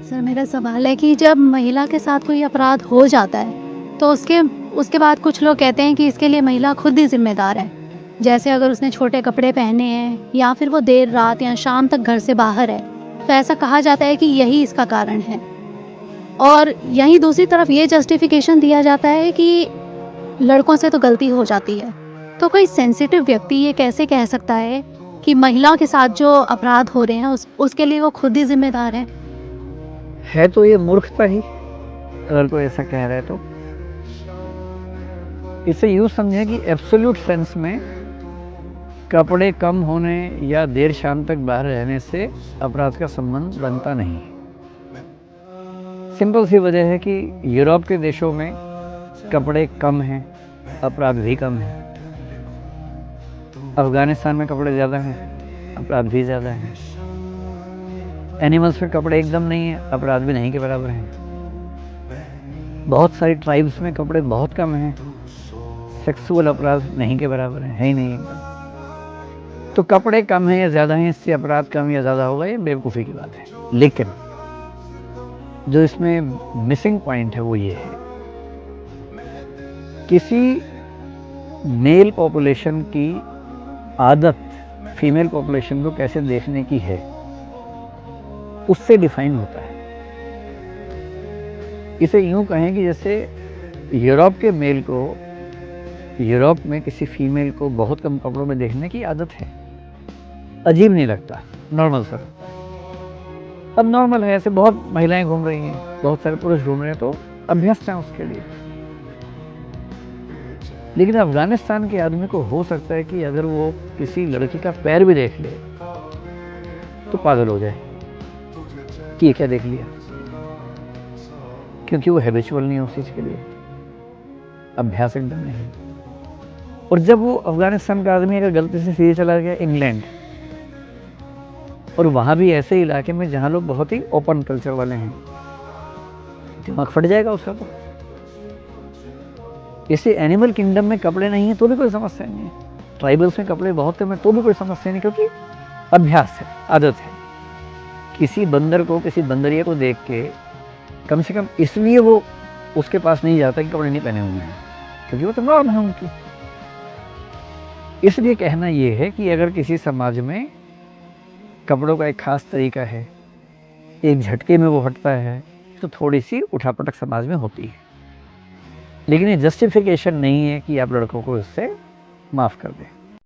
Sir मेरा सवाल है कि जब महिला के साथ कोई अपराध हो जाता है तो उसके उसके बाद कुछ लोग कहते हैं कि इसके लिए महिला खुद ही जिम्मेदार है। जैसे अगर उसने छोटे कपड़े पहने हैं या फिर वो देर रात या शाम तक घर से बाहर है, तो ऐसा कहा जाता है कि यही इसका कारण है। और यहीं दूसरी तरफ ये जस्टिफिकेशन दिया जाता है कि लड़कों से तो गलती हो जाती है। तो कोई सेंसिटिव व्यक्ति ये कैसे कह सकता है कि महिला के साथ जो अपराध हो रहे हैं उसके लिए वो खुद ही जिम्मेदार है तो ये मूर्खता ही, अगर कोई ऐसा कह रहा है तो। इसे यूँ समझें कि एब्सोल्यूट सेंस में कपड़े कम होने या देर शाम तक बाहर रहने से अपराध का संबंध बनता नहीं। सिंपल सी वजह है कि यूरोप के देशों में कपड़े कम हैं, अपराध भी कम है। अफ़गानिस्तान में कपड़े ज़्यादा हैं, अपराध भी ज़्यादा हैं। एनिमल्स पे कपड़े एकदम नहीं है, अपराध भी नहीं के बराबर हैं। बहुत सारी ट्राइब्स में कपड़े बहुत कम हैं, सेक्सुअल अपराध नहीं के बराबर हैं, है ही नहीं एकदम। तो कपड़े कम हैं या ज़्यादा हैं, इससे अपराध कम या ज़्यादा होगा, ये बेवकूफ़ी की बात है। लेकिन जो इसमें मिसिंग पॉइंट है वो ये है, किसी मेल पॉपुलेशन की आदत फीमेल पॉपुलेशन को कैसे देखने की है, उससे डिफाइन होता है। इसे यूं कहें कि जैसे यूरोप के मेल को यूरोप में किसी फीमेल को बहुत कम कपड़ों में देखने की आदत है, अजीब नहीं लगता, नॉर्मल सा लगता है। अब नॉर्मल है, ऐसे बहुत महिलाएं घूम रही हैं, बहुत सारे पुरुष घूम रहे हैं, तो अभ्यस्त हैं उसके लिए। लेकिन अफगानिस्तान के आदमी को हो सकता है कि अगर वो किसी लड़की का पैर भी देख ले तो पागल हो जाए कि ये क्या देख लिया, क्योंकि वो हैबिचुअल नहीं है उस चीज़ के लिए, अभ्यास एकदम नहीं। और जब वो अफगानिस्तान का आदमी अगर गलती से सीधे चला गया इंग्लैंड, और वहाँ भी ऐसे इलाके में जहाँ लोग बहुत ही ओपन कल्चर वाले हैं, दिमाग फट जाएगा उसका। तो इसे एनिमल किंगडम में कपड़े नहीं है तो भी कोई समस्या नहीं है, ट्राइबल्स में कपड़े बहुत कम है तो भी कोई समस्या नहीं, क्योंकि अभ्यास है, आदत है। किसी बंदर को, किसी बंदरिया को देख के कम से कम इसलिए वो उसके पास नहीं जाता कि कपड़े नहीं पहने हुए हैं, क्योंकि वो तो नॉर्म है उनकी। इसलिए कहना ये है कि अगर किसी समाज में कपड़ों का एक खास तरीका है, एक झटके में वो हटता है, तो थोड़ी सी उठापटक समाज में होती है। लेकिन ये जस्टिफिकेशन नहीं है कि आप लड़कों को इससे माफ़ कर दें।